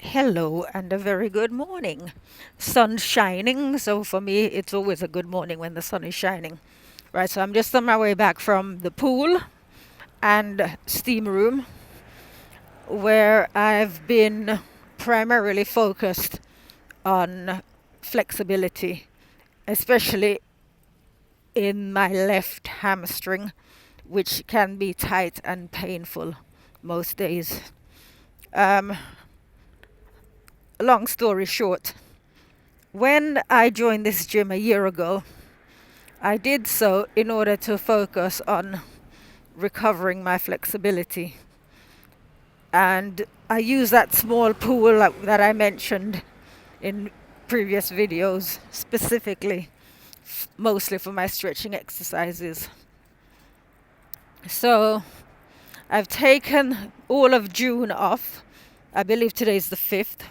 Hello and a very good morning. Sun shining, so for me it's always a good morning when the sun is shining. Right, so I'm just on my way back from the pool and steam room where I've been primarily focused on flexibility, especially in my left hamstring, which can be tight and painful most days. Um, Long story short, when I joined this gym a year ago, I did so in order to focus on recovering my flexibility. And I use that small pool that I mentioned in previous videos specifically, mostly for my stretching exercises. So I've taken all of June off. I believe today's the 5th.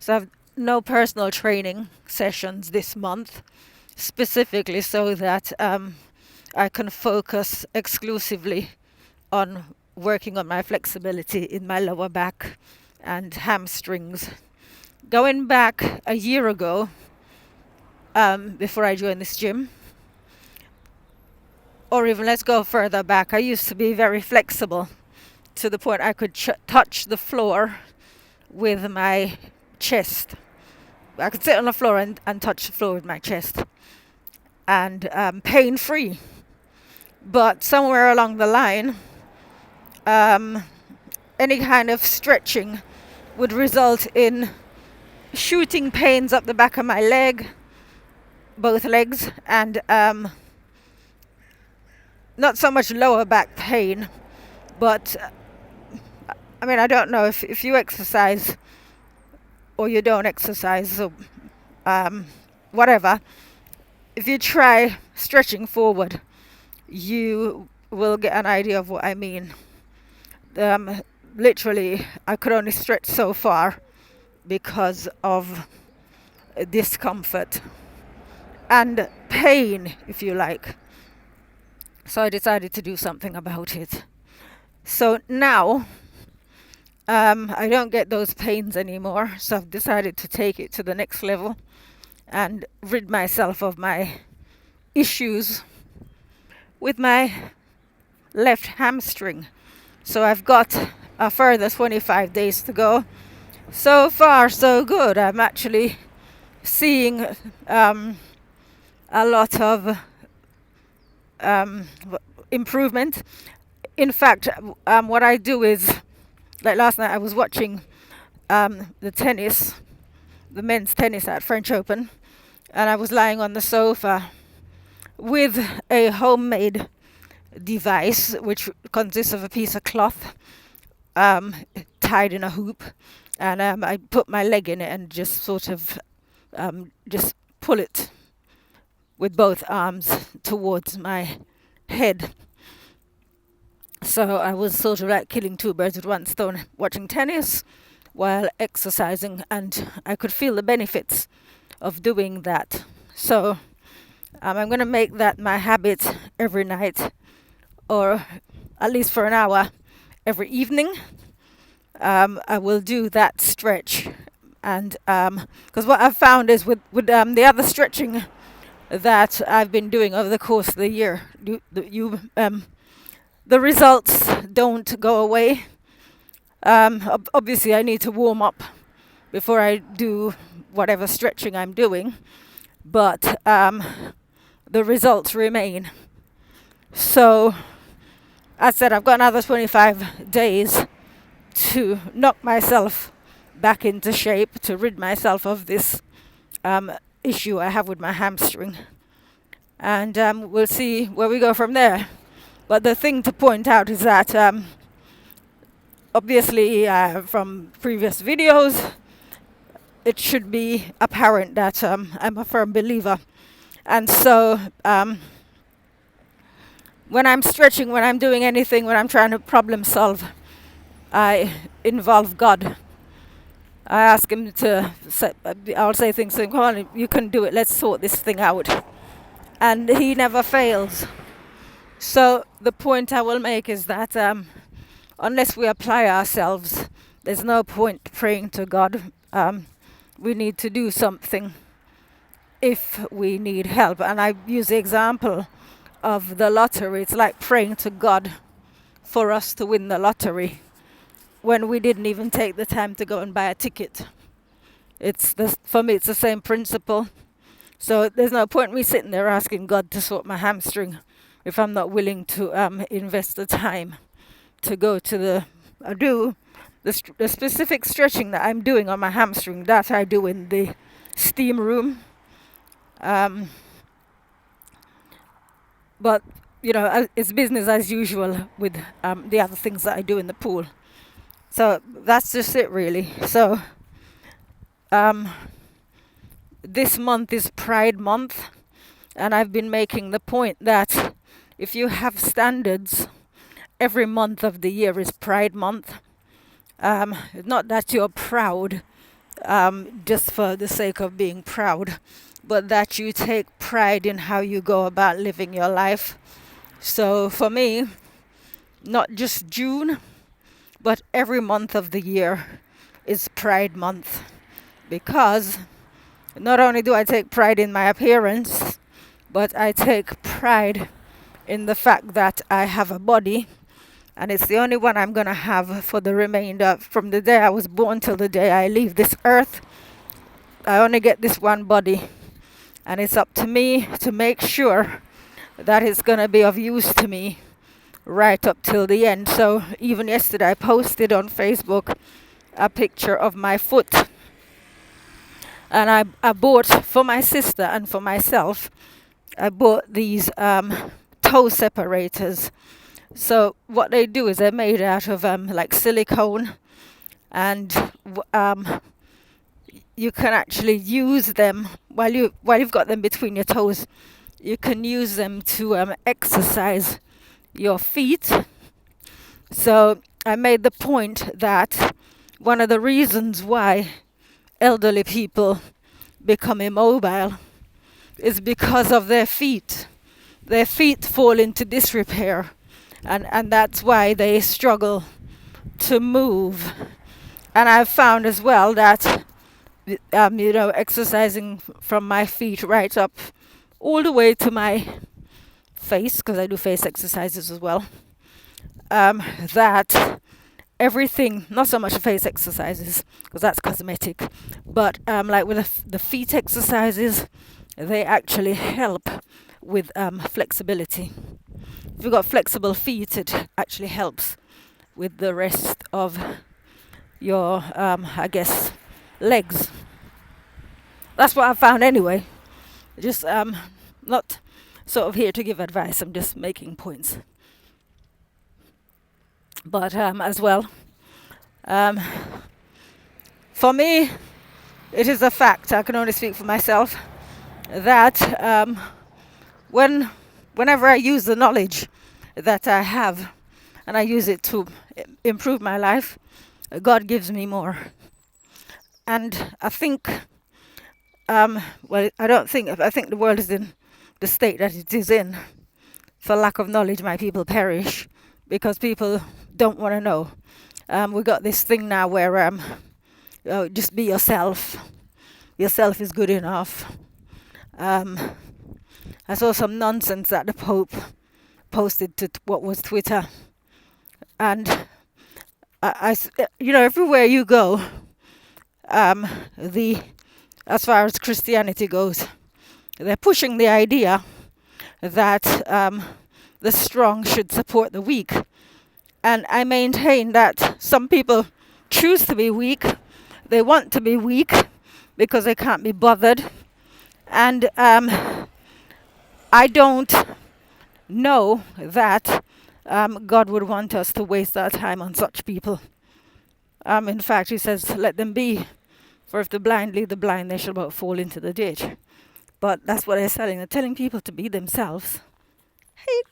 So I've no personal training sessions this month, specifically so that I can focus exclusively on working on my flexibility in my lower back and hamstrings. Going back a year ago, before I joined this gym, or even let's go further back, I used to be very flexible to the point I could touch the floor with my chest. I could sit on the floor and touch the floor with my chest, and pain-free. But somewhere along the line, any kind of stretching would result in shooting pains up the back of my leg, both legs, and not so much lower back pain, but I mean, I don't know if you exercise or you don't exercise, so whatever. If you try stretching forward, you will get an idea of what I mean. Literally, I could only stretch so far because of discomfort and pain, if you like. So I decided to do something about it. So now I don't get those pains anymore. So I've decided to take it to the next level and rid myself of my issues with my left hamstring. So I've got a further 25 days to go. So far, so good. I'm actually seeing a lot of improvement. In fact, what I do is, like last night I was watching the tennis, the men's tennis at French Open, and I was lying on the sofa with a homemade device which consists of a piece of cloth tied in a hoop, and I put my leg in it and just sort of just pull it with both arms towards my head. So I was sort of like killing two birds with one stone, watching tennis while exercising, and I could feel the benefits of doing that. So I'm going to make that my habit every night, or at least for an hour every evening. I will do that stretch, and because what I've found is with the other stretching that I've been doing over the course of the year, the results don't go away. Obviously, I need to warm up before I do whatever stretching I'm doing, but the results remain. So, as I said, I've got another 25 days to knock myself back into shape, to rid myself of this issue I have with my hamstring. And we'll see where we go from there. But the thing to point out is that obviously from previous videos, it should be apparent that I'm a firm believer. And so when I'm stretching, when I'm doing anything, when I'm trying to problem solve, I involve God. I ask him to, I'll say things to him, come on, you can do it, let's sort this thing out. And he never fails. So the point I will make is that unless we apply ourselves There's no point praying to God. We need to do something if we need help. And I use the example of the lottery. It's like praying to God for us to win the lottery when we didn't even take the time to go and buy a ticket. For me, it's the same principle. So there's no point me sitting there asking God to sort my hamstring if I'm not willing to invest the time to go to the specific stretching that I'm doing on my hamstring. That I do in the steam room. But it's business as usual with the other things that I do in the pool. So that's just it, really. So this month is Pride Month, and I've been making the point that if you have standards, every month of the year is Pride Month. Not that you're proud just for the sake of being proud, but that you take pride in how you go about living your life. So for me, not just June, but every month of the year is Pride Month, because not only do I take pride in my appearance, but I take pride in the fact that I have a body, and it's the only one I'm going to have for the remainder, from the day I was born till the day I leave this earth. I only get this one body, and it's up to me to make sure that it's going to be of use to me right up till the end. So even yesterday I posted on Facebook a picture of my foot, and I bought for my sister and for myself, I bought these toe separators. So what they do is they're made out of like silicone, and you can actually use them while you've got them between your toes. You can use them to exercise your feet. So I made the point that one of the reasons why elderly people become immobile is because of their feet. Their feet fall into disrepair, and that's why they struggle to move. And I've found as well that exercising from my feet right up all the way to my face, because I do face exercises as well, that everything, not so much face exercises, because that's cosmetic, but like with the feet exercises, they actually help with flexibility. If you've got flexible feet, it actually helps with the rest of your, legs. That's what I found anyway. Just not sort of here to give advice, I'm just making points. But as well, for me, it is a fact, I can only speak for myself, that whenever I use the knowledge that I have and I use it to improve my life, God gives me more. And I think, I think the world is in the state that it is in. For lack of knowledge, my people perish, because people don't want to know. We got this thing now where just be yourself. Yourself is good enough. I saw some nonsense that the Pope posted to what was Twitter, and everywhere you go, as far as Christianity goes, they're pushing the idea that the strong should support the weak. And I maintain that some people choose to be weak. They want to be weak because they can't be bothered. And I don't know that God would want us to waste our time on such people. In fact, he says, let them be. For if the blind lead the blind, they shall both fall into the ditch. But that's what they're selling. They're telling people to be themselves. Hey,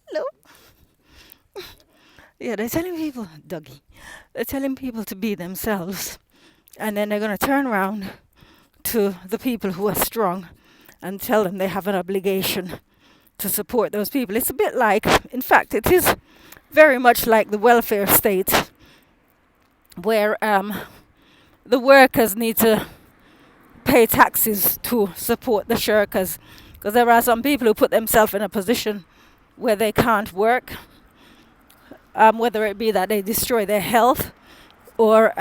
hello. Yeah, they're telling people, Dougie, they're telling people to be themselves. And then they're going to turn around to the people who are strong and tell them they have an obligation to support those people. It's a bit like, in fact, it is very much like the welfare state where the workers need to pay taxes to support the shirkas, because there are some people who put themselves in a position where they can't work, whether it be that they destroy their health or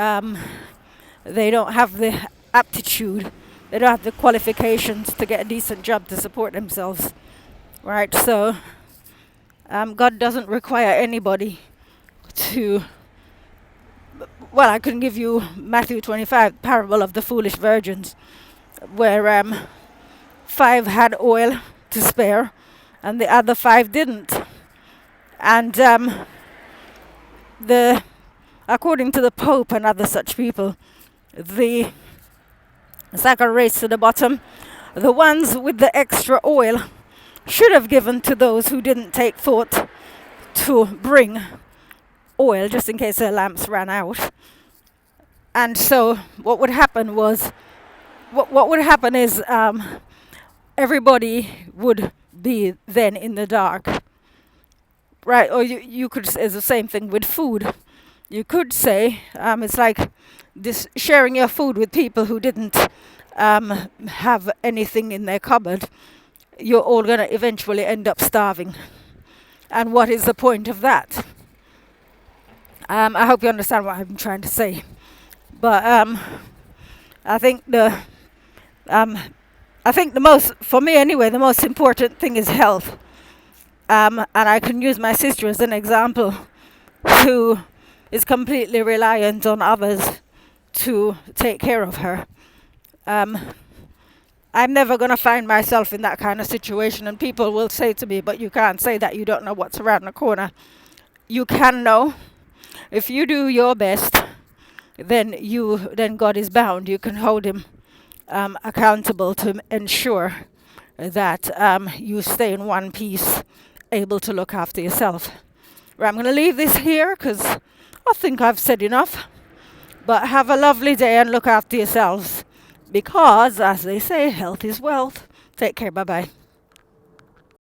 they don't have the aptitude, they don't have the qualifications to get a decent job to support themselves, right? So God doesn't require anybody to. Well, I can give you Matthew 25, parable of the foolish virgins, where 5 had oil to spare and the other 5 didn't. And the according to the Pope and other such people, the second race to the bottom, the ones with the extra oil should have given to those who didn't take thought to bring oil just in case their lamps ran out. And so what would happen was, what would happen is everybody would be then in the dark, right? Or you could say it's the same thing with food. You could say it's like this sharing your food with people who didn't have anything in their cupboard. You're all going to eventually end up starving. And what is the point of that? I hope you understand what I'm trying to say. But I think the most, for me anyway, the most important thing is health. And I can use my sister as an example, who is completely reliant on others to take care of her. I'm never going to find myself in that kind of situation, and people will say to me, but you can't say that, you don't know what's around the corner. You can know. If you do your best, then God is bound. You can hold him accountable to ensure that you stay in one piece, able to look after yourself. Right, I'm going to leave this here because I think I've said enough. But have a lovely day and look after yourselves, because, as they say, health is wealth. Take care. Bye-bye.